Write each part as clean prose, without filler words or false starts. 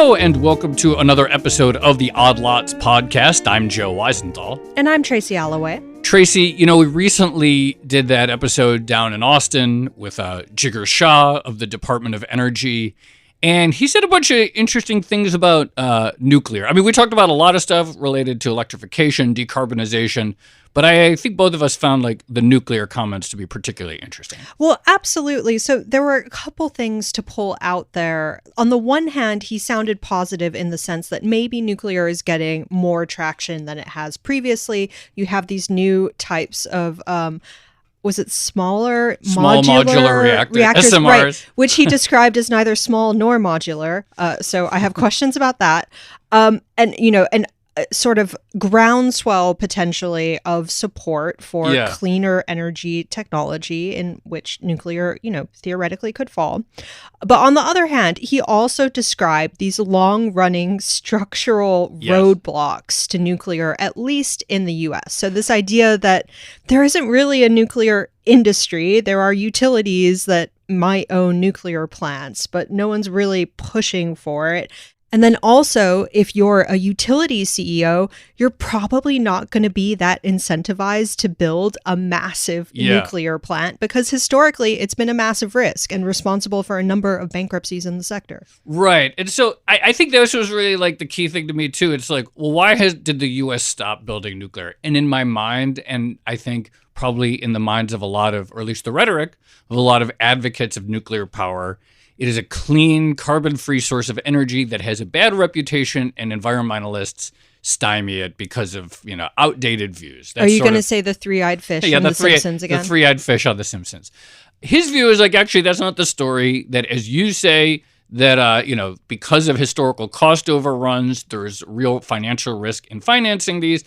Hello, and welcome to another episode of the Odd Lots podcast. I'm Joe Weisenthal. And I'm Tracy Alloway. Tracy, we recently did that episode down in Austin with Jigar Shah of the Department of Energy, and he said a bunch of interesting things about nuclear. I mean, we talked about a lot of stuff related to electrification, decarbonization, but I think both of us found the nuclear comments to be particularly interesting. Well, absolutely. So there were a couple things to pull out there. On the one hand, he sounded positive in the sense that maybe nuclear is getting more traction than it has previously. You have these new types of was it small modular reactors, SMRs, right, which he described as neither small nor modular. So I have questions about that. And sort of groundswell potentially of support for cleaner energy technology in which nuclear, theoretically could fall. But on the other hand, he also described these long-running structural roadblocks to nuclear, at least in the US. So this idea that there isn't really a nuclear industry, there are utilities that might own nuclear plants, but no one's really pushing for it. And then also, if you're a utility CEO, you're probably not going to be that incentivized to build a massive nuclear plant because historically it's been a massive risk and responsible for a number of bankruptcies in the sector. Right. And so I think this was really the key thing to me too. It's why did the U.S. stop building nuclear? And in my mind, and I think probably in the minds of a lot of, or at least the rhetoric of a lot of advocates of nuclear power, it is a clean, carbon-free source of energy that has a bad reputation, and environmentalists stymie it because of, outdated views. Are you going to say the three-eyed fish from The Simpsons again? The three-eyed fish on The Simpsons. His view is actually, that's not the story, that as you say, that, because of historical cost overruns, there's real financial risk in financing these.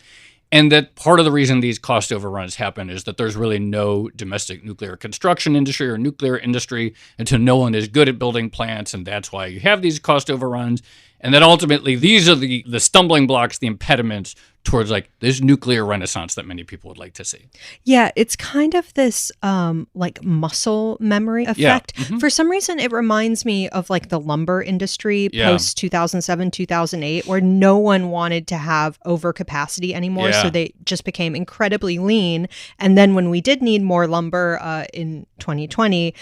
And that part of the reason these cost overruns happen is that there's really no domestic nuclear construction industry or nuclear industry until no one is good at building plants, and that's why you have these cost overruns. And then ultimately, these are the stumbling blocks, the impediments towards this nuclear renaissance that many people would like to see. Yeah, it's kind of this muscle memory effect. Yeah. Mm-hmm. For some reason, it reminds me of the lumber industry post 2007, 2008, where no one wanted to have overcapacity anymore. Yeah. So they just became incredibly lean. And then when we did need more lumber in 2020,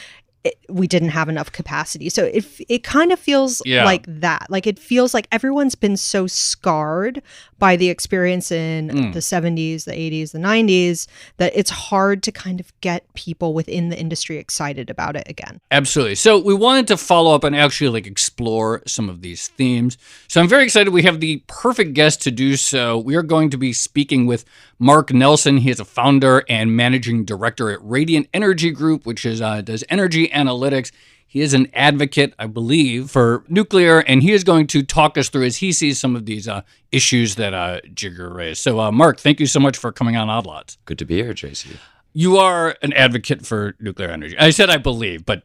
we didn't have enough capacity. So it kind of feels like that. It feels like everyone's been so scarred by the experience in the 70s, the 80s, the 90s, that it's hard to kind of get people within the industry excited about it again. Absolutely. So we wanted to follow up and actually explore some of these themes. So I'm very excited. We have the perfect guest to do so. We are going to be speaking with Mark Nelson. He is a founder and managing director at Radiant Energy Group, which does energy analytics. He is an advocate, I believe, for nuclear, and he is going to talk us through as he sees some of these issues that Jigar raised. So, Mark, thank you so much for coming on Odd Lots. Good to be here, Tracy. You are an advocate for nuclear energy. I said I believe, but,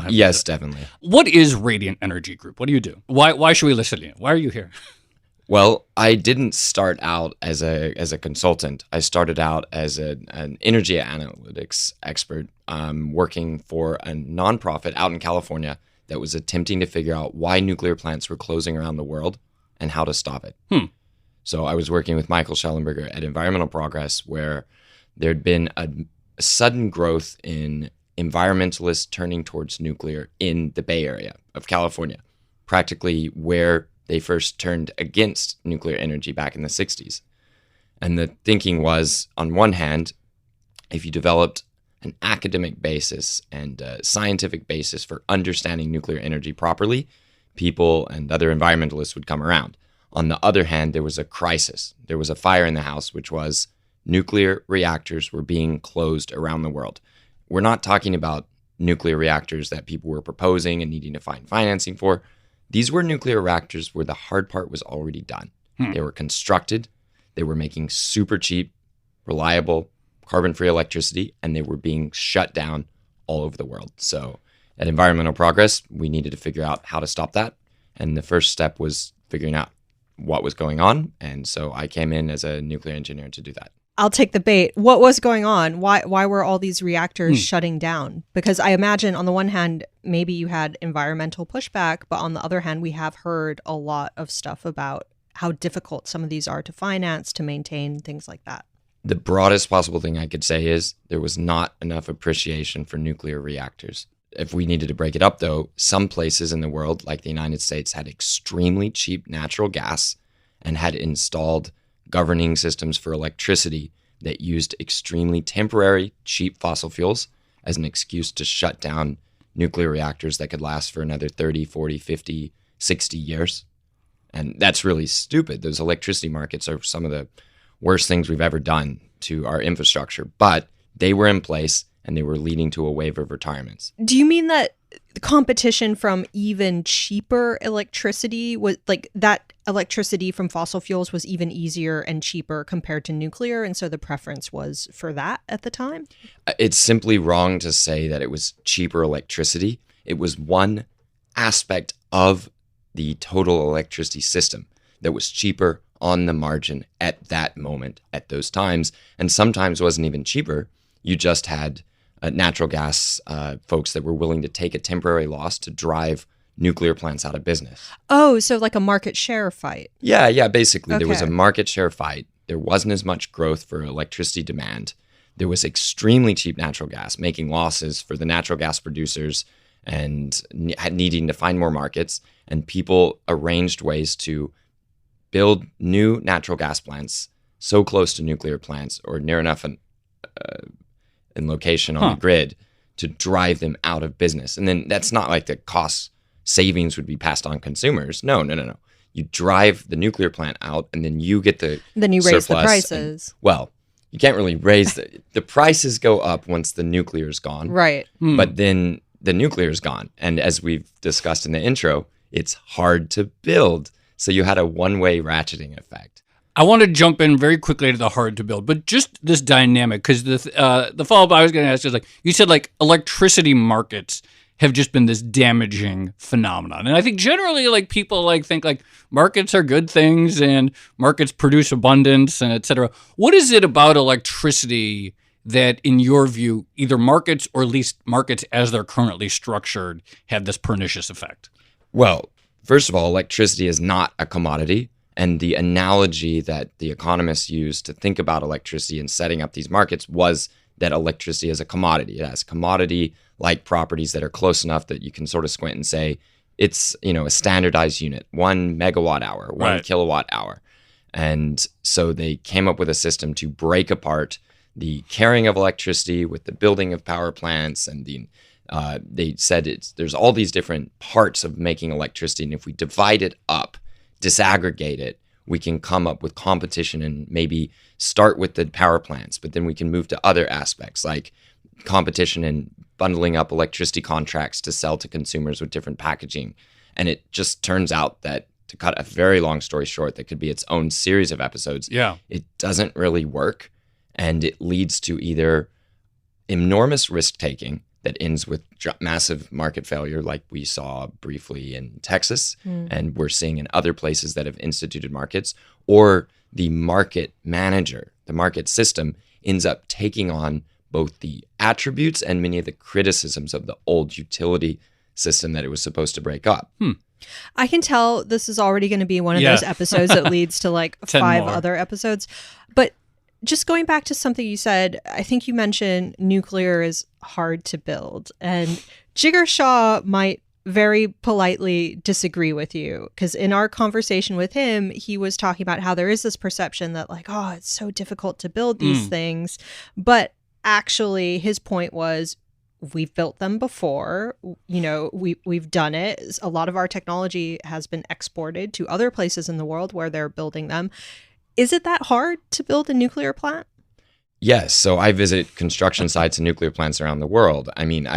Yes, definitely. What is Radiant Energy Group? What do you do? Why should we listen to you? Why are you here? Well, I didn't start out as a consultant. I started out as an energy analytics expert, working for a nonprofit out in California that was attempting to figure out why nuclear plants were closing around the world and how to stop it. So I was working with Michael Schellenberger at Environmental Progress, where there'd been a sudden growth in environmentalists turning towards nuclear in the Bay Area of California, practically where they first turned against nuclear energy back in the 60s. And the thinking was, on one hand, if you developed an academic basis and a scientific basis for understanding nuclear energy properly, people and other environmentalists would come around. On the other hand, there was a crisis. There was a fire in the house, which was nuclear reactors were being closed around the world. We're not talking about nuclear reactors that people were proposing and needing to find financing for. These were nuclear reactors where the hard part was already done. They were constructed, they were making super cheap, reliable, carbon-free electricity, and they were being shut down all over the world. So at Environmental Progress, we needed to figure out how to stop that. And the first step was figuring out what was going on. And so I came in as a nuclear engineer to do that. I'll take the bait. What was going on? Why were all these reactors shutting down? Because I imagine on the one hand, maybe you had environmental pushback, but on the other hand, we have heard a lot of stuff about how difficult some of these are to finance, to maintain, things like that. The broadest possible thing I could say is there was not enough appreciation for nuclear reactors. If we needed to break it up, though, some places in the world, like the United States, had extremely cheap natural gas and had installed governing systems for electricity that used extremely temporary, cheap fossil fuels as an excuse to shut down nuclear reactors that could last for another 30, 40, 50, 60 years. And that's really stupid. Those electricity markets are some of the worst things we've ever done to our infrastructure. But they were in place and they were leading to a wave of retirements. Do you mean that the competition from even cheaper electricity was like that electricity from fossil fuels was even easier and cheaper compared to nuclear, and so the preference was for that at the time? It's simply wrong to say that it was cheaper electricity. It was one aspect of the total electricity system that was cheaper on the margin at that moment, at those times, and sometimes wasn't even cheaper. You just had natural gas folks that were willing to take a temporary loss to drive nuclear plants out of business. Oh, so like a market share fight. Yeah, basically. Okay. There was a market share fight. There wasn't as much growth for electricity demand. There was extremely cheap natural gas, making losses for the natural gas producers and needing to find more markets. And people arranged ways to build new natural gas plants so close to nuclear plants or near enough in location on the grid to drive them out of business. And then that's not like the cost savings would be passed on consumers. No. You drive the nuclear plant out and then you get the Then you raise the surplus prices. well, you can't really raise the prices go up once the nuclear is gone. Right. But then the nuclear is gone. And as we've discussed in the intro, it's hard to build. So you had a one-way ratcheting effect. I want to jump in very quickly to the hard to build, but just this dynamic, because the follow-up I was going to ask is like, you said like electricity markets have just been this damaging phenomenon. And I think generally like people like think like markets are good things and markets produce abundance and et cetera. What is it about electricity that in your view, either markets or at least markets as they're currently structured have this pernicious effect? Well, first of all, electricity is not a commodity. And the analogy that the economists used to think about electricity and setting up these markets was that electricity is a commodity. It has commodity-like properties that are close enough that you can sort of squint and say it's, a standardized unit, 1 megawatt hour, 1 kilowatt hour. And so they came up with a system to break apart the carrying of electricity with the building of power plants, and they said there's all these different parts of making electricity, and if we divide it up, disaggregate it, we can come up with competition and maybe start with the power plants, but then we can move to other aspects like competition and bundling up electricity contracts to sell to consumers with different packaging. And it just turns out that, to cut a very long story short, that could be its own series of episodes. Yeah. It doesn't really work, and it leads to either enormous risk-taking that ends with massive market failure, like we saw briefly in Texas, and we're seeing in other places that have instituted markets, or the market manager, the market system, ends up taking on both the attributes and many of the criticisms of the old utility system that it was supposed to break up. I can tell this is already going to be one of those episodes that leads to like 5 other episodes. But just going back to something you said, I think you mentioned nuclear is hard to build. And Jigar Shah might very politely disagree with you, because in our conversation with him, he was talking about how there is this perception that like, oh, it's so difficult to build these things. But actually, his point was, we've built them before, we've done it. A lot of our technology has been exported to other places in the world where they're building them. Is it that hard to build a nuclear plant? Yes. So I visit construction sites and nuclear plants around the world. I mean,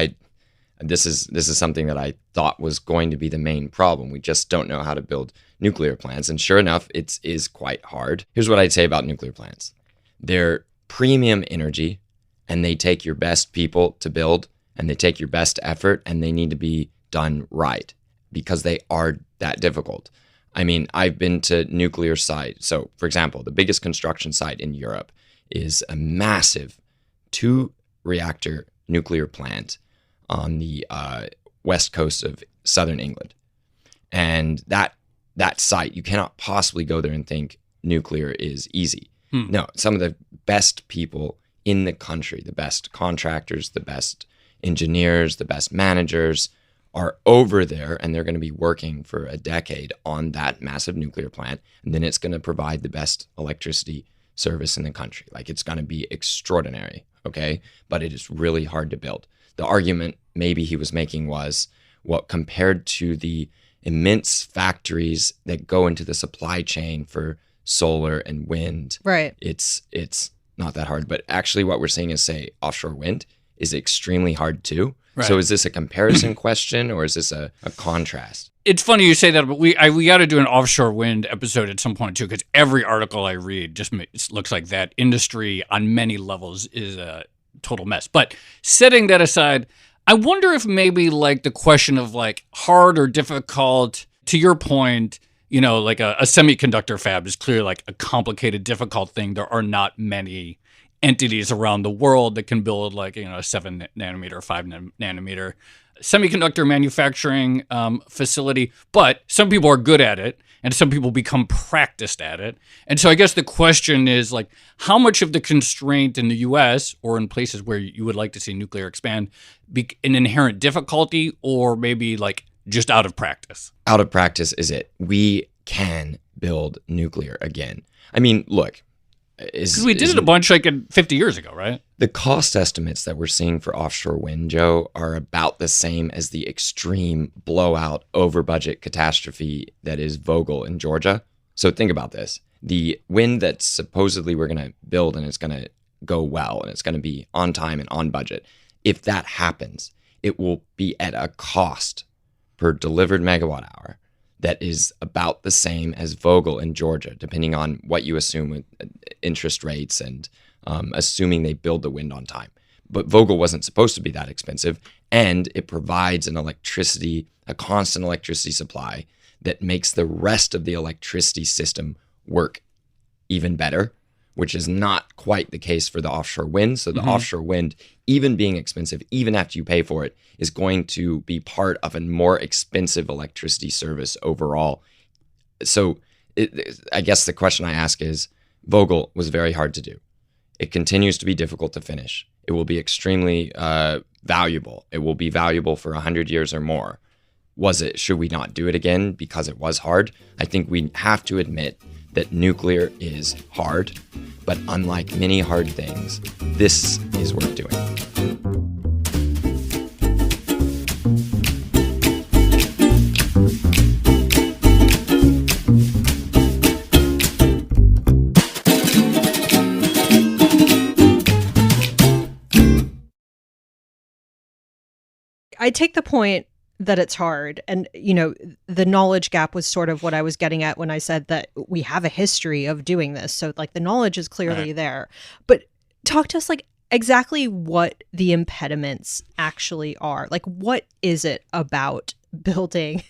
this is something that I thought was going to be the main problem. We just don't know how to build nuclear plants. And sure enough, it is quite hard. Here's what I'd say about nuclear plants. They're premium energy, and they take your best people to build, and they take your best effort, and they need to be done right because they are that difficult. I mean, I've been to nuclear sites. So, for example, the biggest construction site in Europe is a massive 2-reactor nuclear plant on the west coast of southern England. And that site, you cannot possibly go there and think nuclear is easy. No, some of the best people in the country, the best contractors, the best engineers, the best managers are over there, and they're going to be working for a decade on that massive nuclear plant. And then it's going to provide the best electricity service in the country. Like, it's going to be extraordinary, okay? But it is really hard to build. The argument maybe he was making was, well, compared to the immense factories that go into the supply chain for solar and wind, right? It's not that hard. But actually what we're seeing is, say, offshore wind is extremely hard too. Right. So is this a comparison question, or is this a contrast? It's funny you say that, but we got to do an offshore wind episode at some point too, because every article I read just looks like that industry on many levels is a total mess. But setting that aside, I wonder if maybe like the question of like hard or difficult, to your point, you know, like a semiconductor fab is clearly like a complicated, difficult thing. There are not many entities around the world that can build like, you know, a 7 nanometer, 5 nanometer semiconductor manufacturing facility. But some people are good at it, and some people become practiced at it. And so I guess the question is like, how much of the constraint in the US or in places where you would like to see nuclear expand be an inherent difficulty, or maybe like just out of practice? Out of practice is it. We can build nuclear again. I mean, look. Because we did it a bunch like 50 years ago, right? The cost estimates that we're seeing for offshore wind, Joe, are about the same as the extreme blowout over budget catastrophe that is Vogtle in Georgia. So think about this. The wind that supposedly we're going to build and it's going to go well and it's going to be on time and on budget, if that happens, it will be at a cost per delivered megawatt hour that is about the same as Vogtle in Georgia, depending on what you assume with interest rates and assuming they build the wind on time. But Vogtle wasn't supposed to be that expensive, and it provides a constant electricity supply that makes the rest of the electricity system work even better, which is not quite the case for the offshore wind. So the offshore wind, even being expensive, even after you pay for it, is going to be part of a more expensive electricity service overall. So I guess the question I ask is, Vogtle was very hard to do. It continues to be difficult to finish. It will be extremely valuable. It will be valuable for 100 years or more. Should we not do it again because it was hard? I think we have to admit that nuclear is hard, but unlike many hard things, this is worth doing. I take the point that it's hard. And, you know, the knowledge gap was sort of what I was getting at when I said that we have a history of doing this. So like the knowledge is clearly there. But talk to us like exactly what the impediments actually are. Like, what is it about building?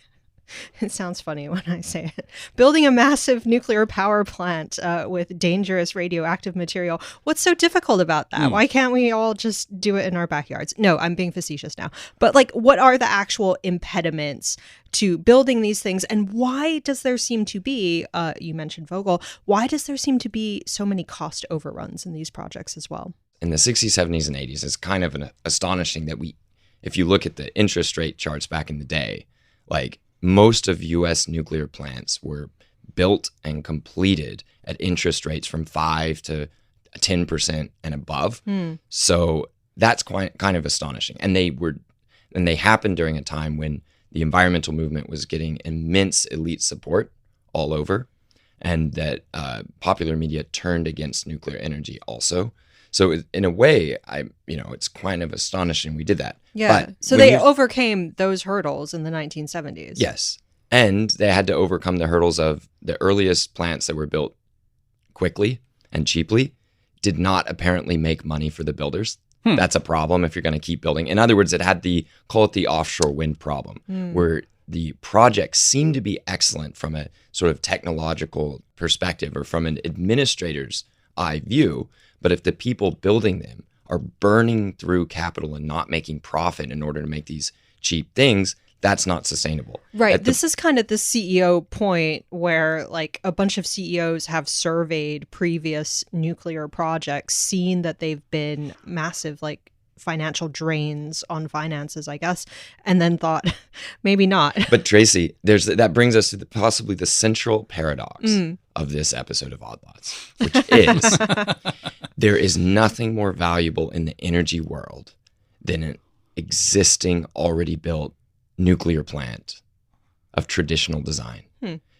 It sounds funny when I say it. Building a massive nuclear power plant with dangerous radioactive material. What's so difficult about that? Why can't we all just do it in our backyards? No, I'm being facetious now. But like, what are the actual impediments to building these things? And why does there seem to be, you mentioned Vogtle, why does there seem to be so many cost overruns in these projects as well? In the 60s, 70s, and 80s, it's kind of astonishing that if you look at the interest rate charts back in the day, like, most of U.S. nuclear plants were built and completed at interest rates from 5 to 10% and above. So that's kind of astonishing. And they happened during a time when the environmental movement was getting immense elite support all over, and that popular media turned against nuclear energy also. So in a way, it's kind of astonishing we did that. Yeah. But so they overcame those hurdles in the 1970s. Yes. And they had to overcome the hurdles of the earliest plants that were built quickly and cheaply did not apparently make money for the builders. That's a problem if you're going to keep building. In other words, it had the offshore wind problem, where the projects seemed to be excellent from a sort of technological perspective or from an administrator's eye view, But if the people building them are burning through capital and not making profit in order to make these cheap things, that's not sustainable. Right. This is kind of the CEO point where like a bunch of CEOs have surveyed previous nuclear projects, seen that they've been massive like financial drains on finances, I guess, and then thought maybe not. But Tracy, that brings us to possibly the central paradox of this episode of Odd Lots, which is there is nothing more valuable in the energy world than an existing, already built nuclear plant of traditional design.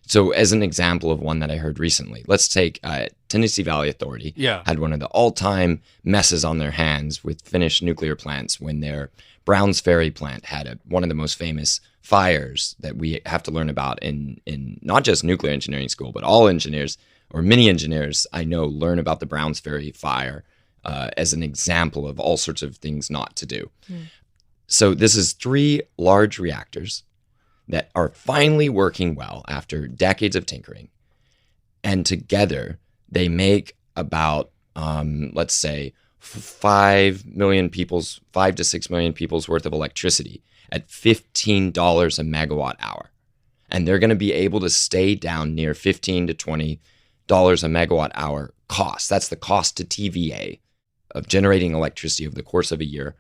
So as an example of one that I heard recently, let's take Tennessee Valley Authority had one of the all-time messes on their hands with finished nuclear plants when their Browns Ferry plant had one of the most famous fires that we have to learn about in not just nuclear engineering school, but all engineers or many engineers I know learn about the Browns Ferry fire as an example of all sorts of things not to do. So this is 3 large reactors that are finally working well after decades of tinkering. And together, they make about, let's say, 5 to 6 million people's worth of electricity at $15 a megawatt hour. And they're going to be able to stay down near $15 to $20 a megawatt hour cost. That's the cost to TVA of generating electricity over the course of a year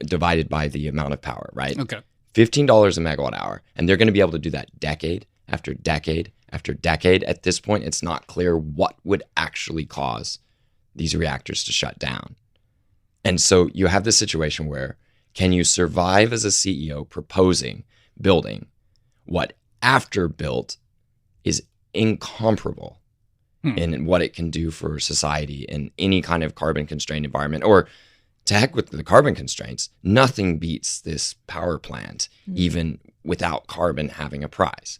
divided by the amount of power, right? Okay. $15 a megawatt hour. And they're going to be able to do that decade after decade after decade. At this point, it's not clear what would actually cause these reactors to shut down. And so you have this situation where can you survive as a CEO proposing building what after built is incomparable in what it can do for society in any kind of carbon constrained environment, or to heck with the carbon constraints, nothing beats this power plant, even without carbon having a price.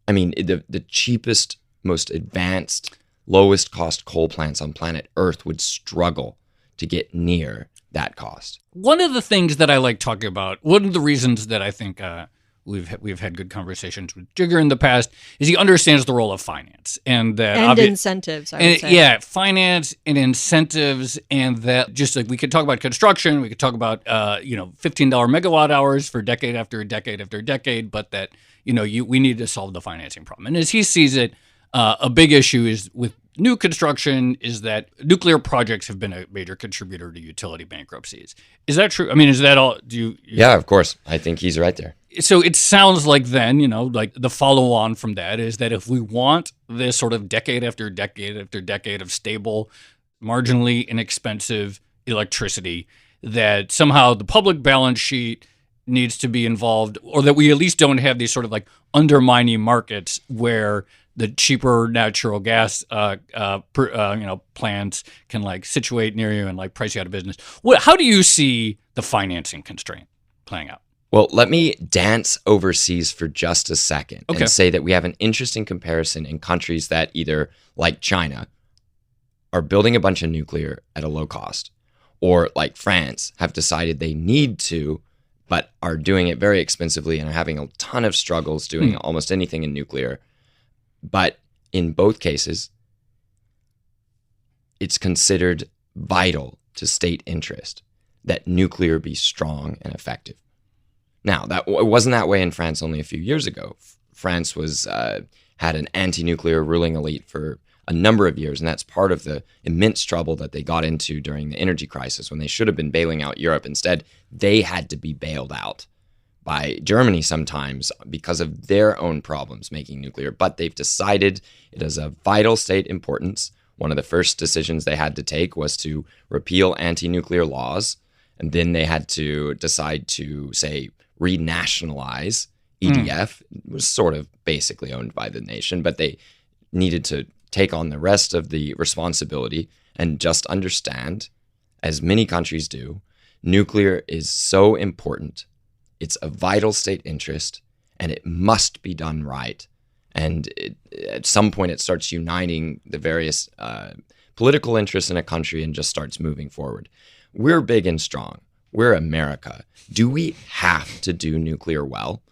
I mean, the cheapest, most advanced, lowest cost coal plants on planet Earth would struggle to get near that cost. One of the things that I like talking about, one of the reasons that I think we've had good conversations with Jigger in the past is he understands the role of finance and incentives. I would say. Yeah, finance and incentives, and that just like we could talk about construction, we could talk about $15 megawatt hours for decade after decade after decade, but that we need to solve the financing problem. And as he sees it, a big issue is with new construction is that nuclear projects have been a major contributor to utility bankruptcies. Is that true? I mean, is that all? Yeah, of course. I think he's right there. So it sounds like then, like the follow on from that is that if we want this sort of decade after decade after decade of stable, marginally inexpensive electricity, that somehow the public balance sheet needs to be involved, or that we at least don't have these sort of like undermining markets where the cheaper natural gas plants can like situate near you and like price you out of business. How do you see the financing constraint playing out? Well, let me dance overseas for just a second and say that we have an interesting comparison in countries that either, like China, are building a bunch of nuclear at a low cost, or like France, have decided they need to, but are doing it very expensively and are having a ton of struggles doing almost anything in nuclear. But in both cases, it's considered vital to state interest that nuclear be strong and effective. Now, it wasn't that way in France only a few years ago. France had an anti-nuclear ruling elite for a number of years, and that's part of the immense trouble that they got into during the energy crisis when they should have been bailing out Europe. Instead, they had to be bailed out by Germany sometimes because of their own problems making nuclear. But they've decided it is of vital state importance. One of the first decisions they had to take was to repeal anti-nuclear laws, and then they had to decide to, say, renationalize EDF. It was sort of basically owned by the nation, but they needed to take on the rest of the responsibility and just understand, as many countries do, nuclear is so important. It's a vital state interest, and it must be done right. And at some point, it starts uniting the various political interests in a country and just starts moving forward. We're big and strong. We're America. Do we have to do nuclear well?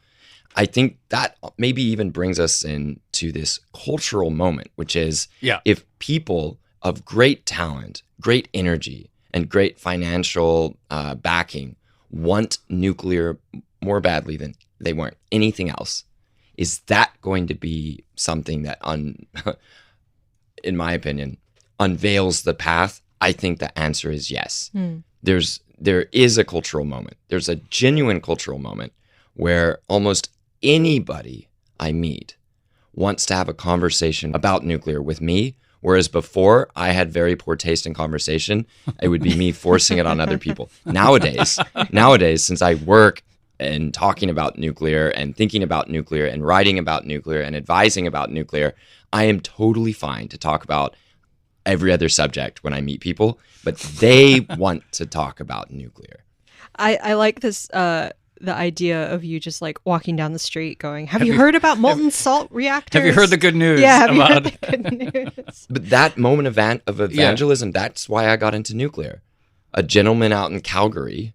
I think that maybe even brings us into this cultural moment, which is if people of great talent, great energy, and great financial backing want nuclear more badly than they want anything else, is that going to be something that, in my opinion, unveils the path? I think the answer is yes. There is a cultural moment. There's a genuine cultural moment where almost anybody I meet wants to have a conversation about nuclear with me, whereas before I had very poor taste in conversation. It would be me forcing it on other people. Nowadays, since I work and talking about nuclear and thinking about nuclear and writing about nuclear and advising about nuclear, I am totally fine to talk about every other subject when I meet people, but they want to talk about nuclear. I like this, the idea of you just like walking down the street going, have you heard about molten salt reactors? Have you heard the good news? Yeah, have you heard the good news? But that moment of evangelism, that's why I got into nuclear. A gentleman out in Calgary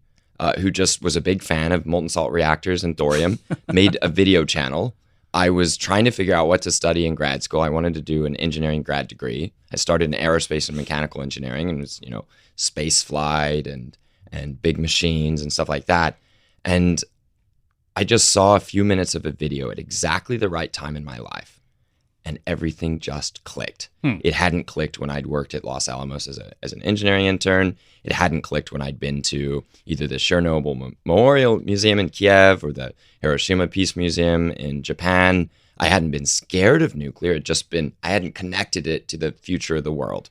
who just was a big fan of molten salt reactors and thorium made a video channel. I was trying to figure out what to study in grad school. I wanted to do an engineering grad degree. I started in aerospace and mechanical engineering, and it was, space flight and big machines and stuff like that. And I just saw a few minutes of a video at exactly the right time in my life, and everything just clicked. It hadn't clicked when I'd worked at Los Alamos as an engineering intern. It hadn't clicked when I'd been to either the Chernobyl Memorial Museum in Kiev or the Hiroshima Peace Museum in Japan. I hadn't been scared of nuclear. I hadn't connected it to the future of the world.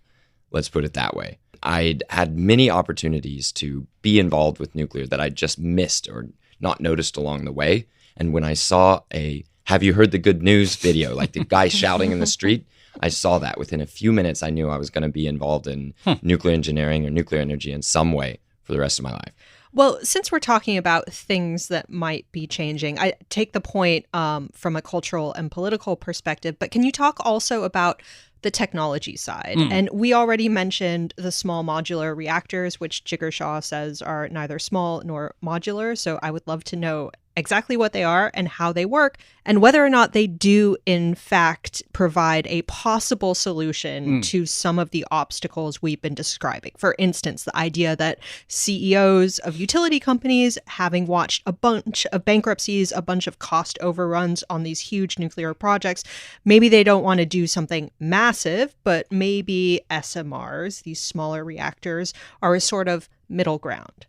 Let's put it that way. I'd had many opportunities to be involved with nuclear that I'd just missed or not noticed along the way. And when I saw a "Have you heard the good news?" video, like the guy shouting in the street, I saw that. Within a few minutes, I knew I was going to be involved in nuclear engineering or nuclear energy in some way for the rest of my life. Well, since we're talking about things that might be changing, I take the point from a cultural and political perspective, but can you talk also about the technology side? And we already mentioned the small modular reactors, which Jiggershaw says are neither small nor modular. So I would love to know exactly what they are and how they work, and whether or not they do, in fact, provide a possible solution to some of the obstacles we've been describing. For instance, the idea that CEOs of utility companies, having watched a bunch of bankruptcies, a bunch of cost overruns on these huge nuclear projects, maybe they don't want to do something massive, but maybe SMRs, these smaller reactors, are a sort of middle ground.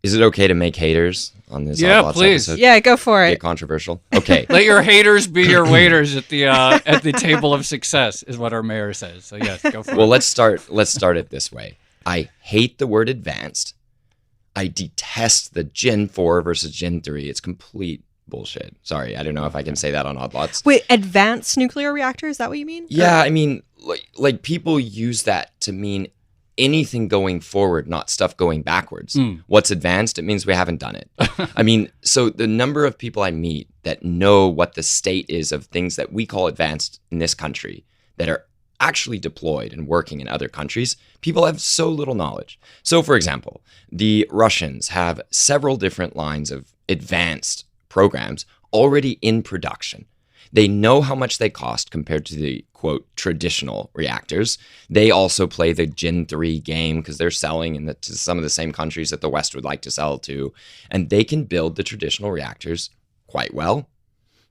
Is it okay to make haters on this? Yeah, please. Episode? Yeah, go for it. Get controversial. Okay. Let your haters be your waiters at the table of success, is what our mayor says. So yes, go for it. Well, let's start it this way. I hate the word advanced. I detest the Gen 4 versus Gen 3. It's complete bullshit. Sorry, I don't know if I can say that on Odd Lots. Wait, advanced nuclear reactor? Is that what you mean? Yeah, I mean, like people use that to mean anything going forward, not stuff going backwards. What's advanced? It means we haven't done it. I mean, so the number of people I meet that know what the state is of things that we call advanced in this country that are actually deployed and working in other countries, people have so little knowledge. So for example, the Russians have several different lines of advanced programs already in production. They know how much they cost compared to the, quote, traditional reactors. They also play the Gen 3 game because they're selling to some of the same countries that the West would like to sell to. And they can build the traditional reactors quite well,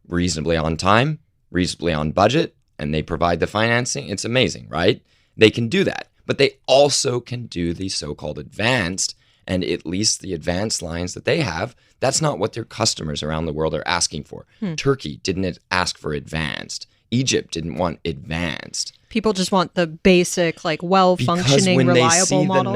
reasonably on time, reasonably on budget, and they provide the financing. It's amazing, right? They can do that. But they also can do the so-called advanced, and at least the advanced lines that they have, that's not what their customers around the world are asking for. Turkey didn't ask for advanced. Egypt didn't want advanced. People just want the basic, like, well-functioning, reliable model.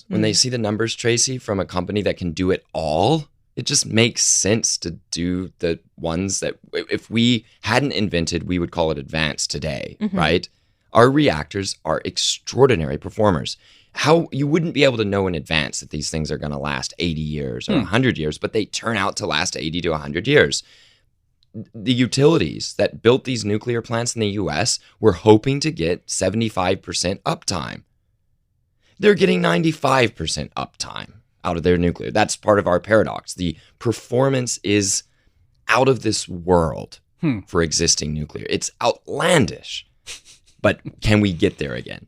When they see the numbers, Tracy, from a company that can do it all, it just makes sense to do the ones that, if we hadn't invented, we would call it advanced today, right? Our reactors are extraordinary performers. How you wouldn't be able to know in advance that these things are going to last 80 years or 100 years, but they turn out to last 80 to 100 years. The utilities that built these nuclear plants in the US were hoping to get 75% uptime. They're getting 95% uptime out of their nuclear. That's part of our paradox. The performance is out of this world for existing nuclear. It's outlandish. But can we get there again?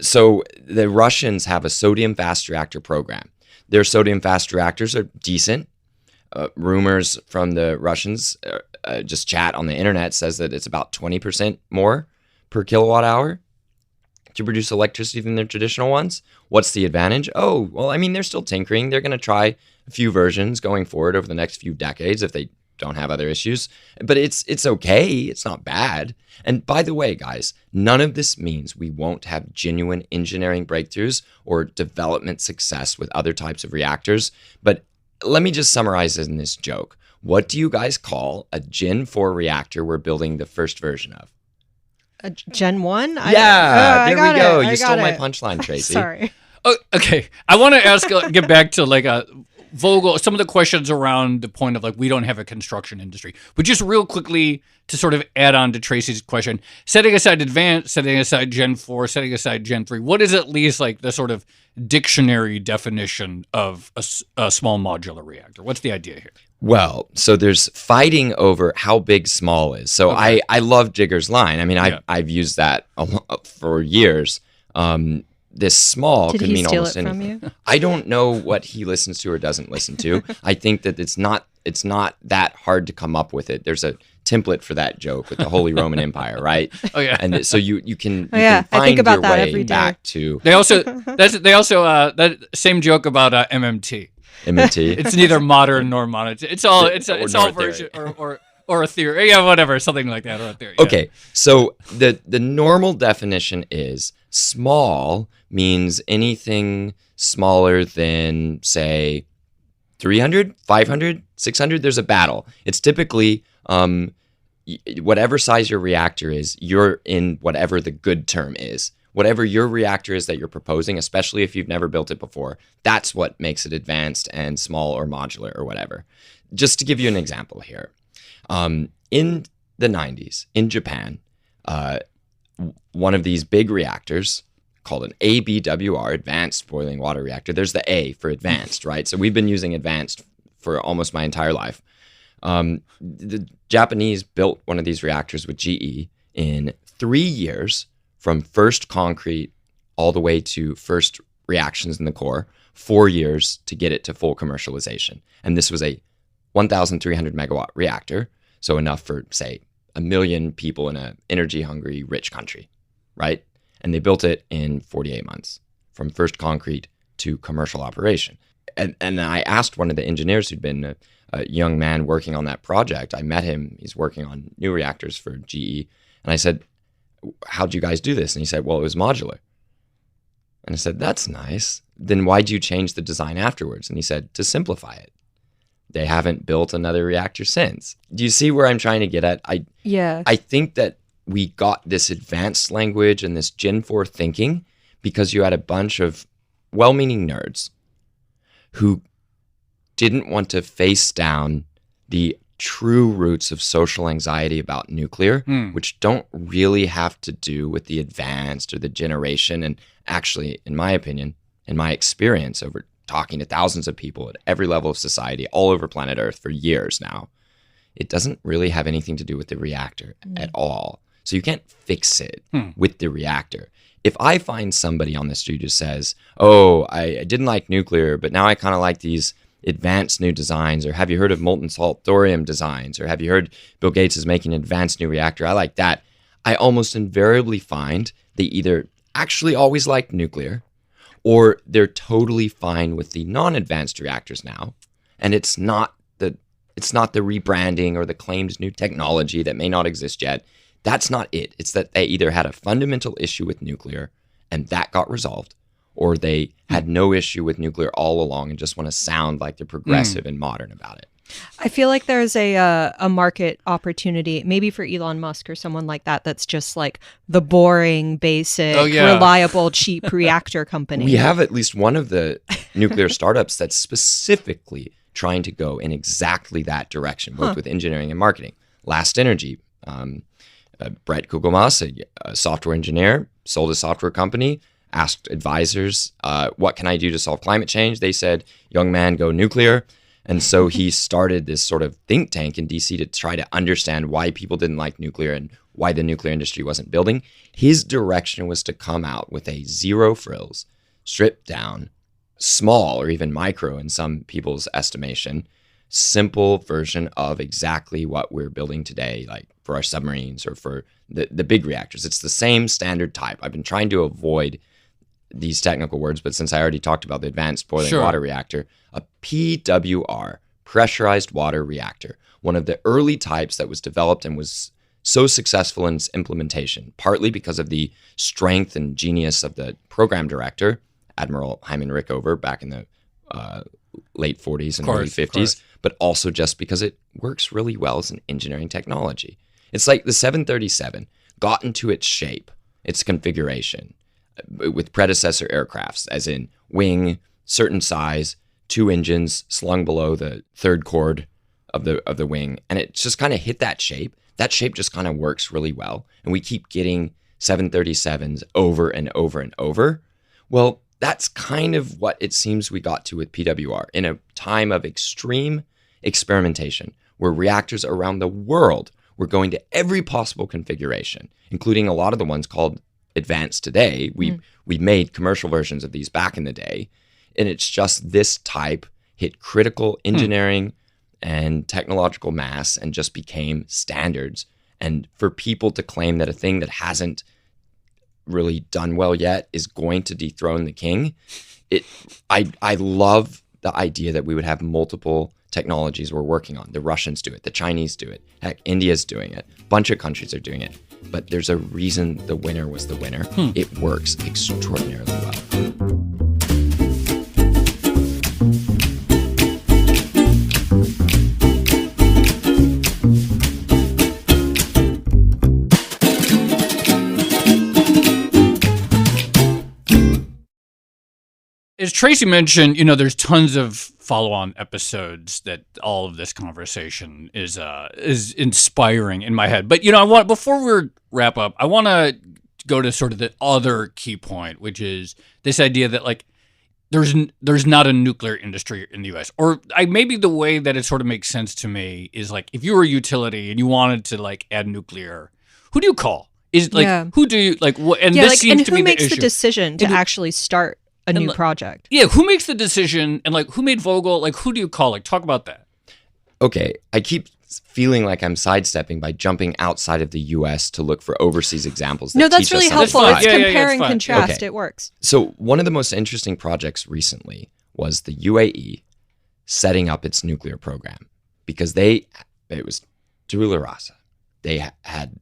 So the Russians have a sodium fast reactor program. Their sodium fast reactors are decent. Rumors from the Russians, just chat on the internet, says that it's about 20% more per kilowatt hour to produce electricity than their traditional ones. What's the advantage? Oh, well, I mean, they're still tinkering. They're going to try a few versions going forward over the next few decades if they don't have other issues. But it's okay. It's not bad. And by the way, guys, none of this means we won't have genuine engineering breakthroughs or development success with other types of reactors. But let me just summarize in this joke. What do you guys call a Gen 4 reactor we're building the first version of? A Gen 1? There we go. You stole my punchline, Tracy. Sorry. Oh, okay. I want to get back to like Vogel, some of the questions around the point of like, we don't have a construction industry. But just real quickly to sort of add on to Tracy's question, setting aside advanced, setting aside Gen 4, setting aside Gen 3, what is at least like the sort of dictionary definition of a small modular reactor? What's the idea here? Well, so there's fighting over how big small is. So okay. I love Jigger's line. I mean, I've used that for years. This small could mean almost anything. Did he steal it from you? I don't know what he listens to or doesn't listen to. I think that it's not that hard to come up with it. There's a template for that joke with the Holy Roman Empire, right? Oh yeah. And so you can find your way back to. They also that same joke about MMT. MMT. It's neither modern nor modern. It's all version or a theory. Yeah, whatever, something like that, or a theory. Okay, so the normal definition is small means anything smaller than, say, 300, 500, 600. There's a battle. It's typically whatever size your reactor is, you're in whatever the good term is. Whatever your reactor is that you're proposing, especially if you've never built it before, that's what makes it advanced and small or modular or whatever. Just to give you an example here. In the 90s, in Japan, one of these big reactors called an ABWR, Advanced Boiling Water Reactor. There's the A for advanced, right? So we've been using advanced for almost my entire life. The Japanese built one of these reactors with GE in 3 years from first concrete all the way to first reactions in the core, 4 years to get it to full commercialization. And this was a 1,300 megawatt reactor, so enough for, say, 1 million people in an energy-hungry, rich country, right? And they built it in 48 months, from first concrete to commercial operation. And I asked one of the engineers who'd been a young man working on that project. I met him. He's working on new reactors for GE. And I said, how'd you guys do this? And he said, well, it was modular. And I said, that's nice. Then why'd you change the design afterwards? And he said, to simplify it. They haven't built another reactor since. Do you see where I'm trying to get at? I think that we got this advanced language and this Gen 4 thinking because you had a bunch of well-meaning nerds who didn't want to face down the true roots of social anxiety about nuclear, which don't really have to do with the advanced or the generation. And actually, in my opinion, in my experience over talking to thousands of people at every level of society all over planet Earth for years now, it doesn't really have anything to do with the reactor at all. So you can't fix it with the reactor. If I find somebody on the street who says, oh, I didn't like nuclear, but now I kind of like these advanced new designs, or have you heard of molten salt thorium designs, or have you heard Bill Gates is making an advanced new reactor, I like that. I almost invariably find they either actually always liked nuclear, or they're totally fine with the non-advanced reactors now, and it's not the rebranding or the claimed new technology that may not exist yet. That's not it. It's that they either had a fundamental issue with nuclear and that got resolved, or they had no issue with nuclear all along and just want to sound like they're progressive and modern about it. I feel like there's a market opportunity, maybe for Elon Musk or someone like that, that's just like the boring, basic, reliable, cheap reactor company. We have at least one of the nuclear startups that's specifically trying to go in exactly that direction, both with engineering and marketing. Last Energy, Brett Kugelmas, a software engineer, sold a software company, asked advisors, what can I do to solve climate change? They said, young man, go nuclear. And so he started this sort of think tank in DC to try to understand why people didn't like nuclear and why the nuclear industry wasn't building. His direction was to come out with a zero frills, stripped down, small or even micro in some people's estimation, simple version of exactly what we're building today, like for our submarines or for the big reactors. It's the same standard type. I've been trying to avoid these technical words, but since I already talked about the advanced boiling water reactor, a PWR, pressurized water reactor, one of the early types that was developed and was so successful in its implementation, partly because of the strength and genius of the program director, Admiral Hyman Rickover, back in the late 40s and early 50s, but also just because it works really well as an engineering technology. It's like the 737 got into its shape, its configuration, with predecessor aircrafts, as in wing, certain size, 2 engines slung below the third chord of the wing, and it just kind of hit that shape. That shape just kind of works really well, and we keep getting 737s over and over and over. Well, that's kind of what it seems we got to with PWR in a time of extreme experimentation, where reactors around the world were going to every possible configuration, including a lot of the ones called advanced today. We made commercial versions of these back in the day, and it's just this type hit critical engineering and technological mass and just became standards. And for people to claim that a thing that hasn't really done well yet is going to dethrone the king, I love the idea that we would have multiple technologies we're working on. The Russians do it, the Chinese do it, heck, India's doing it, a bunch of countries are doing it. But there's a reason the winner was the winner. It works extraordinarily well. As Tracy mentioned, there's tons of follow-on episodes that all of this conversation is inspiring in my head. But before we wrap up, I want to go to sort of the other key point, which is this idea that like there's not a nuclear industry in the U.S. Or maybe the way that it sort of makes sense to me is like if you were a utility and you wanted to like add nuclear, who do you call? Is like who do you like? And this seems to be the issue. And who makes the decision to actually start a new project? Yeah, who makes the decision, and like who made Vogtle? Like who do you call? Like talk about that. Okay, I keep feeling like I'm sidestepping by jumping outside of the U.S. to look for overseas examples. No, that's really helpful. It's compare and contrast. Okay. It works. So one of the most interesting projects recently was the UAE setting up its nuclear program, because it was tabula rasa. They had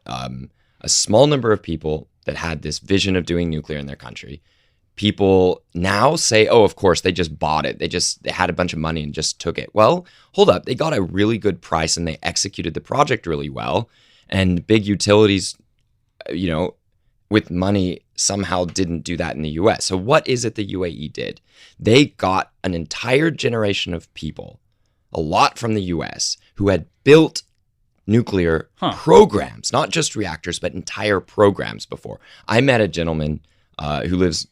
a small number of people that had this vision of doing nuclear in their country. People now say, oh, of course, they just bought it. They had a bunch of money and just took it. Well, hold up. They got a really good price and they executed the project really well. And big utilities, with money somehow didn't do that in the US. So what is it the UAE did? They got an entire generation of people, a lot from the US, who had built nuclear programs, not just reactors, but entire programs before. I met a gentleman who was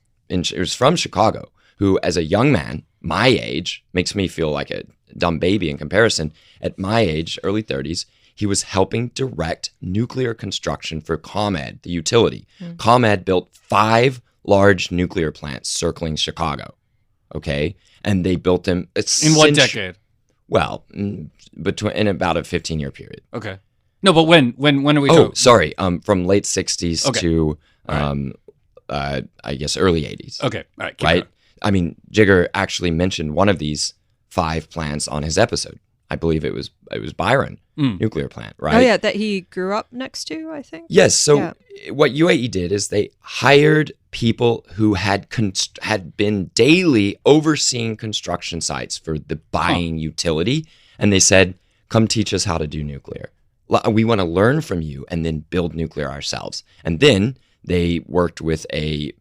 from Chicago, who as a young man, my age, makes me feel like a dumb baby in comparison. At my age, early 30s, he was helping direct nuclear construction for ComEd, the utility. ComEd built 5 large nuclear plants circling Chicago, okay? And they built them... In what decade? Well, in about a 15-year period. Okay. No, but when are we talking? Oh, sorry. From late 60s to... I guess early 80s. Okay, all right. Right? I mean, Jigger actually mentioned one of these 5 plants on his episode. I believe it was Byron nuclear plant, right? Oh yeah, that he grew up next to, I think. Yes. So what UAE did is they hired people who had been daily overseeing construction sites for the buying utility, and they said, "Come teach us how to do nuclear. We want to learn from you, and then build nuclear ourselves." And then they worked with a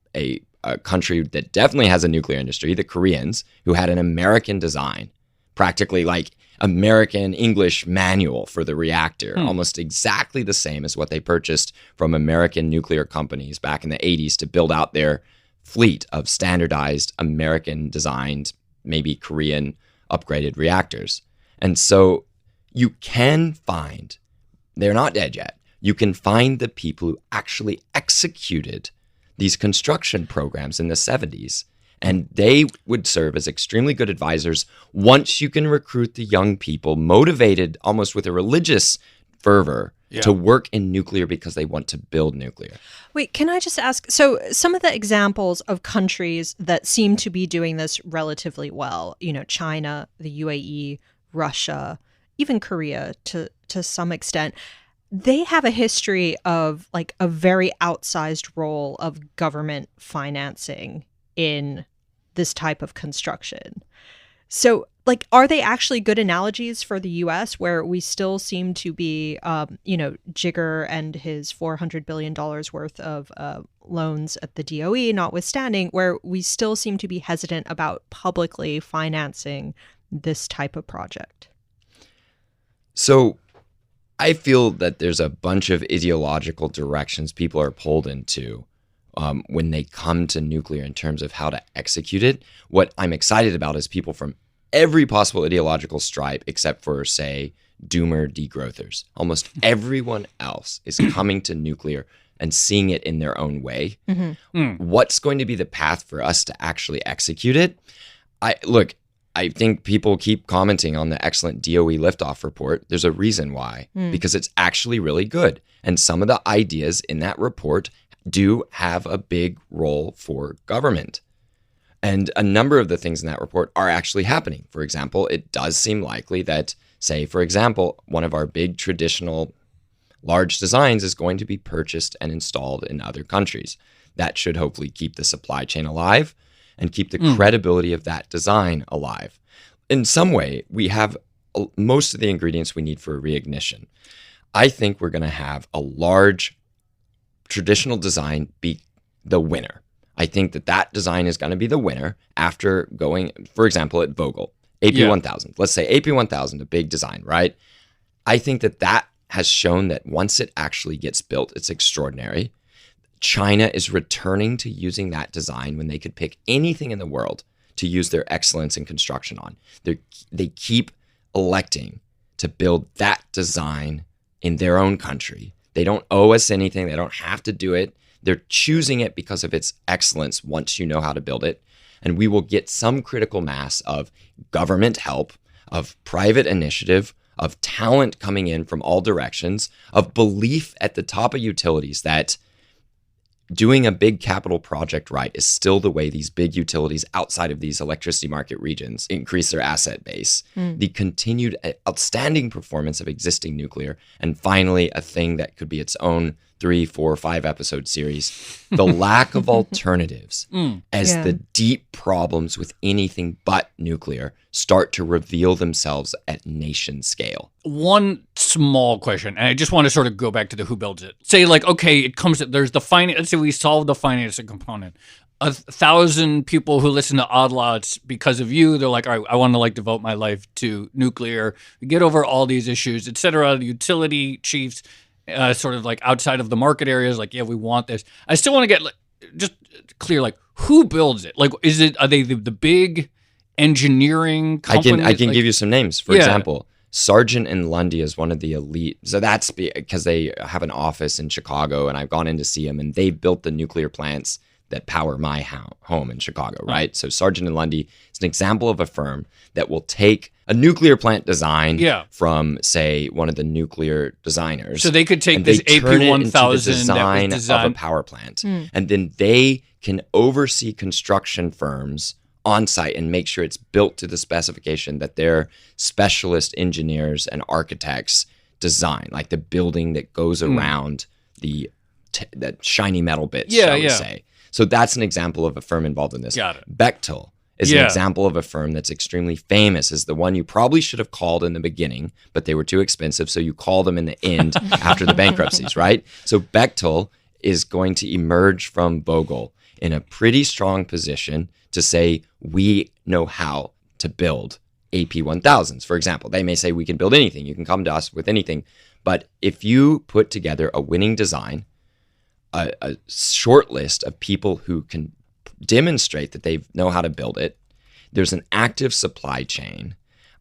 country that definitely has a nuclear industry, the Koreans, who had an American design, practically like American English manual for the reactor, almost exactly the same as what they purchased from American nuclear companies back in the 80s to build out their fleet of standardized American designed, maybe Korean upgraded reactors. And so you can find, they're not dead yet, you can find the people who actually executed these construction programs in the 70s. And they would serve as extremely good advisors once you can recruit the young people motivated almost with a religious fervor to work in nuclear because they want to build nuclear. Wait, can I just ask? So some of the examples of countries that seem to be doing this relatively well, China, the UAE, Russia, even Korea to some extent, they have a history of like a very outsized role of government financing in this type of construction. So, like, are they actually good analogies for the U.S., where we still seem to be, Jigger and his $400 billion worth of loans at the DOE notwithstanding, where we still seem to be hesitant about publicly financing this type of project? So I feel that there's a bunch of ideological directions people are pulled into when they come to nuclear in terms of how to execute it. What I'm excited about is people from every possible ideological stripe except for, say, doomer degrowthers. Almost everyone else is coming to nuclear and seeing it in their own way. What's going to be the path for us to actually execute it? I think people keep commenting on the excellent DOE liftoff report. There's a reason why, because it's actually really good. And some of the ideas in that report do have a big role for government. And a number of the things in that report are actually happening. For example, it does seem likely that, say, for example, one of our big traditional large designs is going to be purchased and installed in other countries. That should hopefully keep the supply chain alive and keep the credibility of that design alive. In some way, we have most of the ingredients we need for reignition. I think we're going to have a large traditional design be the winner. I think that design is going to be the winner after going, for example, at Vogtle, AP1000. Let's say AP1000, a big design, right? I think that has shown that once it actually gets built, it's extraordinary. China is returning to using that design when they could pick anything in the world to use their excellence in construction on. They keep electing to build that design in their own country. They don't owe us anything. They don't have to do it. They're choosing it because of its excellence once you know how to build it. And we will get some critical mass of government help, of private initiative, of talent coming in from all directions, of belief at the top of utilities that doing a big capital project right is still the way these big utilities outside of these electricity market regions increase their asset base. The continued outstanding performance of existing nuclear, and finally, a thing that could be its own 3, 4, 5 episode series, the lack of alternatives as the deep problems with anything but nuclear start to reveal themselves at nation scale. One small question, and I just want to sort of go back to the who builds it. Say, like, okay, it comes, there's the finance, let's say we solve the financing component. 1,000 people who listen to Odd Lots because of you, they're like, all right, I want to like devote my life to nuclear, get over all these issues, et cetera. The utility chiefs, sort of like outside of the market areas, like, yeah, we want this. I still want to get just clear, like, who builds it? Like, are they the big engineering companies? I can give you some names. For example, Sargent and Lundy is one of the elite. So that's because they have an office in Chicago, and I've gone in to see them, and they built the nuclear plants that power my home in Chicago, right? So Sargent and Lundy is an example of a firm that will take a nuclear plant design from, say, one of the nuclear designers. So they could take this AP1000 design of a power plant, and then they can oversee construction firms on site and make sure it's built to the specification that their specialist engineers and architects design, like the building that goes around the that shiny metal bits, shall we say. So that's an example of a firm involved in this. Got it. Bechtel is an example of a firm that's extremely famous, is the one you probably should have called in the beginning, but they were too expensive, so you call them in the end after the bankruptcies, right? So Bechtel is going to emerge from Vogtle in a pretty strong position to say, we know how to build AP1000s, for example. They may say, we can build anything. You can come to us with anything. But if you put together a winning design, a short list of people who can demonstrate that they know how to build it, there's an active supply chain.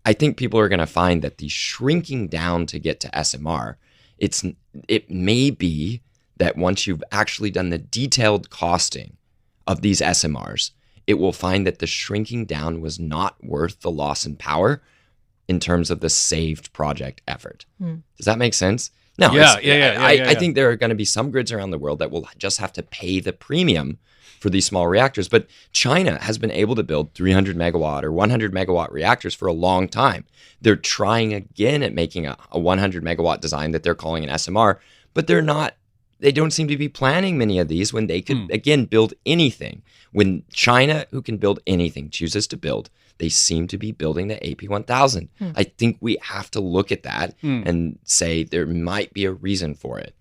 I think people are going to find that the shrinking down to get to SMR, it may be that once you've actually done the detailed costing of these SMRs, it will find that the shrinking down was not worth the loss in power in terms of the saved project effort. Does that make sense? No. I think there are going to be some grids around the world that will just have to pay the premium for these small reactors. But China has been able to build 300 megawatt or 100 megawatt reactors for a long time. They're trying again at making a 100 megawatt design that they're calling an SMR, but they don't seem to be planning many of these when they could, again, build anything. When China, who can build anything, chooses to build, they seem to be building the AP1000. I think we have to look at that and say there might be a reason for it.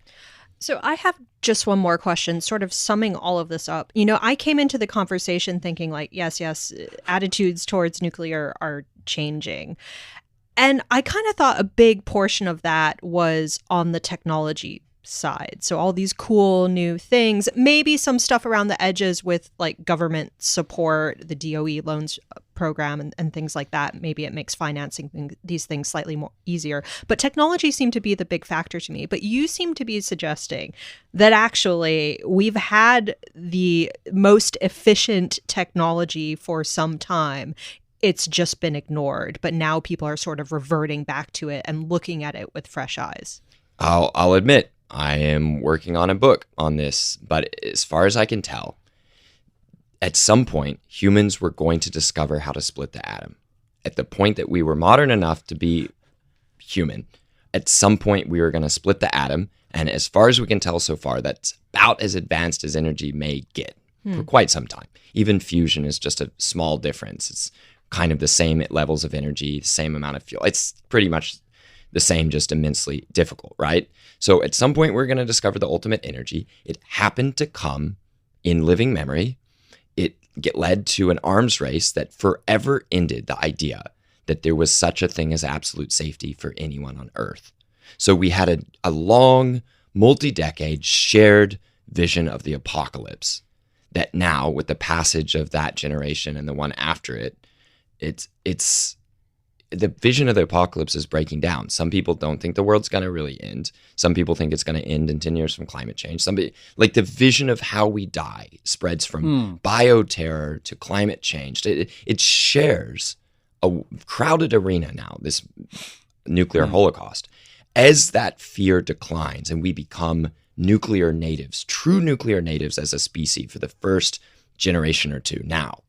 So I have just one more question, sort of summing all of this up. I came into the conversation thinking like, yes, attitudes towards nuclear are changing. And I kind of thought a big portion of that was on the technology side. So all these cool new things, maybe some stuff around the edges with like government support, the DOE loans program and things like that. Maybe it makes financing these things slightly more easier. But technology seemed to be the big factor to me. But you seem to be suggesting that actually we've had the most efficient technology for some time. It's just been ignored. But now people are sort of reverting back to it and looking at it with fresh eyes. I'll admit, I am working on a book on this, but as far as I can tell, at some point, humans were going to discover how to split the atom. At the point that we were modern enough to be human, at some point we were going to split the atom, and as far as we can tell so far, that's about as advanced as energy may get for quite some time. Even fusion is just a small difference. It's kind of the same levels of energy, the same amount of fuel. It's pretty much the same, just immensely difficult, right? So at some point, we're going to discover the ultimate energy. It happened to come in living memory. It led to an arms race that forever ended the idea that there was such a thing as absolute safety for anyone on Earth. So we had a long, multi-decade shared vision of the apocalypse that now, with the passage of that generation and the one after it, it's the vision of the apocalypse is breaking down. Some people don't think the world's going to really end. Some people think it's going to end in 10 years from climate change. Like the vision of how we die spreads from bioterror to climate change. It shares a crowded arena now, this nuclear holocaust. As that fear declines and we become nuclear natives, true nuclear natives as a species for the first generation or two now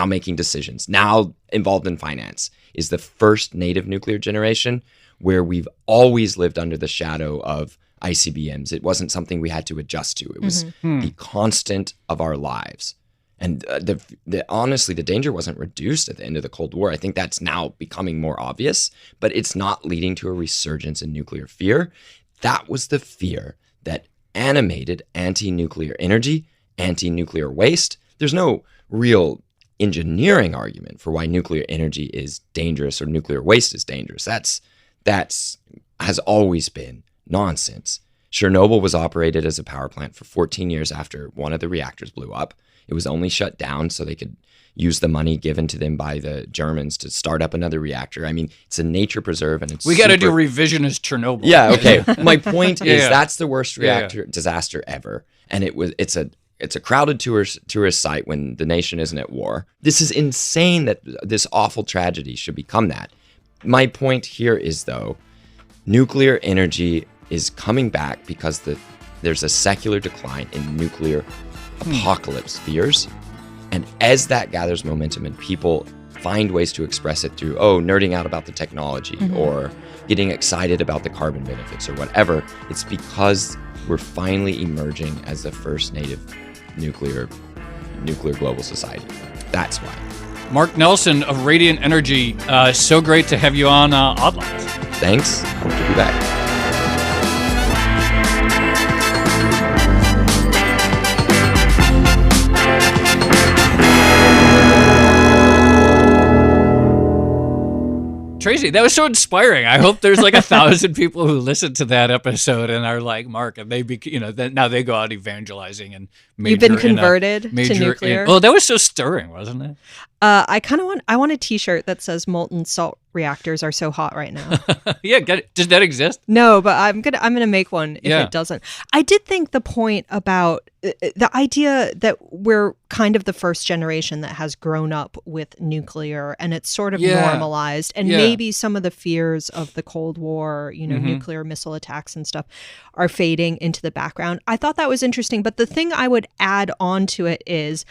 making decisions, now involved in finance, is the first native nuclear generation where we've always lived under the shadow of ICBMs. It wasn't something we had to adjust to. It was the constant of our lives. And honestly, the danger wasn't reduced at the end of the Cold War. I think that's now becoming more obvious, but it's not leading to a resurgence in nuclear fear. That was the fear that animated anti-nuclear energy, anti-nuclear waste. There's no real engineering argument for why nuclear energy is dangerous or nuclear waste is dangerous. That's has always been nonsense. Chernobyl was operated as a power plant for 14 years after one of the reactors blew up. It was only shut down so they could use the money given to them by the Germans to start up another reactor. I mean, it's a nature preserve, and we got to do revisionist Chernobyl. Yeah, okay. My point is that's the worst reactor disaster ever, and it's a crowded tourist site when the nation isn't at war. This is insane that this awful tragedy should become that. My point here is, though, nuclear energy is coming back because there's a secular decline in nuclear apocalypse fears. And as that gathers momentum and people find ways to express it through, nerding out about the technology or getting excited about the carbon benefits or whatever, it's because we're finally emerging as the first native nuclear global society. That's why. Mark Nelson of Radiant Energy, so great to have you on Odd Lots. Thanks. Hope to be back. Tracy, that was so inspiring. I hope there's like 1,000 people who listen to that episode and are like Mark, and they now they go out evangelizing and you've been converted to nuclear. Oh, that was so stirring, wasn't it? I want a T-shirt that says "Molten salt reactors are so hot right now." Yeah, does that exist? No, but I'm gonna make one if it doesn't. I did think the point about the idea that we're kind of the first generation that has grown up with nuclear, and it's sort of normalized, and maybe some of the fears of the Cold War, nuclear missile attacks and stuff, are fading into the background. I thought that was interesting, but the thing I would add on to it is,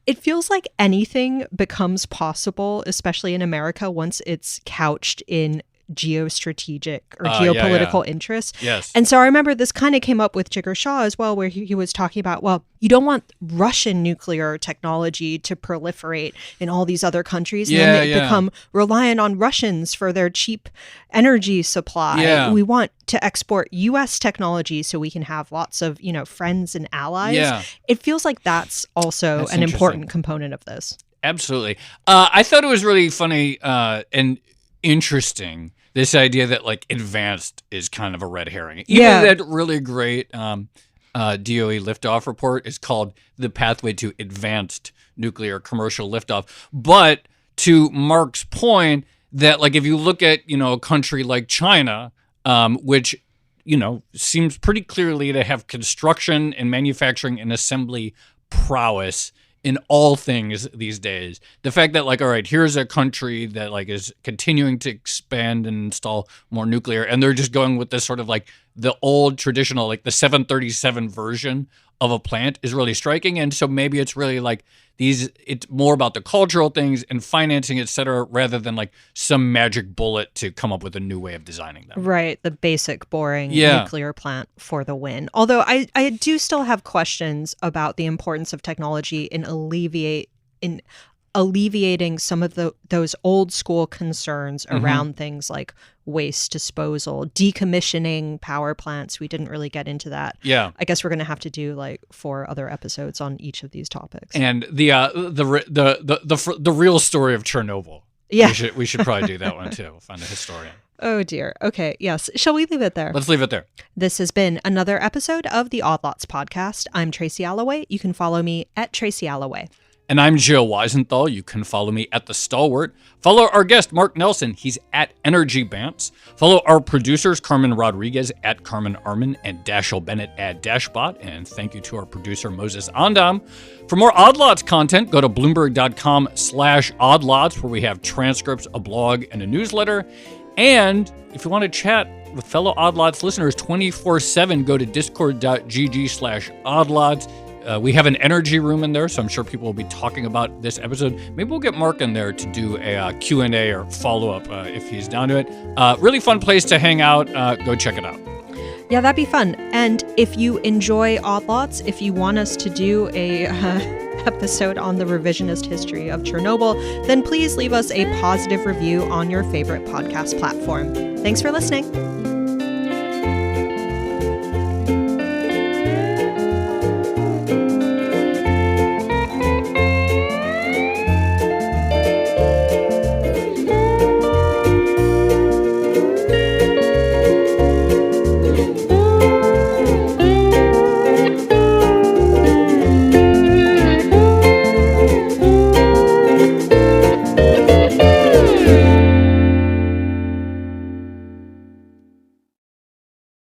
it feels like anything becomes possible, especially in America, once it's couched in geostrategic or geopolitical interests. Yes. And so I remember this kind of came up with Jigar Shah as well, where he was talking about, well, you don't want Russian nuclear technology to proliferate in all these other countries. And then they become reliant on Russians for their cheap energy supply. Yeah. We want to export U.S. technology so we can have lots of, friends and allies. Yeah. It feels like that's also an important component of this. Absolutely. I thought it was really funny and interesting, this idea that like advanced is kind of a red herring. Even that really great DOE liftoff report is called The Pathway to Advanced Nuclear Commercial Liftoff. But to Mark's point that like if you look at, a country like China, which, seems pretty clearly to have construction and manufacturing and assembly prowess in all things these days. The fact that like, all right, here's a country that like is continuing to expand and install more nuclear, and they're just going with this sort of like the old traditional, like the 737 version of a plant is really striking. And so maybe it's really like it's more about the cultural things and financing, et cetera, rather than like some magic bullet to come up with a new way of designing them. Right. The basic, boring nuclear plant for the win. Although I do still have questions about the importance of technology in alleviating some of those old school concerns around things like waste disposal, decommissioning power plants. We didn't really get into that. Yeah, I guess we're going to have to do like 4 other episodes on each of these topics. And the real story of Chernobyl. Yeah, we should probably do that one too. Find a historian. Oh dear. Okay. Yes. Shall we leave it there? Let's leave it there. This has been another episode of the Odd Lots podcast. I'm Tracy Alloway. You can follow me at Tracy Alloway. And I'm Joe Weisenthal. You can follow me at The Stalwart. Follow our guest, Mark Nelson. He's at Energy Bants. Follow our producers, Carmen Rodriguez at Carmen Arman and Dashel Bennett at Dashbot. And thank you to our producer, Moses Andam. For more Odd Lots content, go to Bloomberg.com/oddlots, where we have transcripts, a blog, and a newsletter. And if you want to chat with fellow Odd Lots listeners 24/7, go to discord.gg/oddlots. We have an energy room in there, so I'm sure people will be talking about this episode. Maybe we'll get Mark in there to do a Q&A or follow-up if he's down to it. Really fun place to hang out. Go check it out. Yeah, that'd be fun. And if you enjoy Odd Lots, if you want us to do a episode on the revisionist history of Chernobyl, then please leave us a positive review on your favorite podcast platform. Thanks for listening.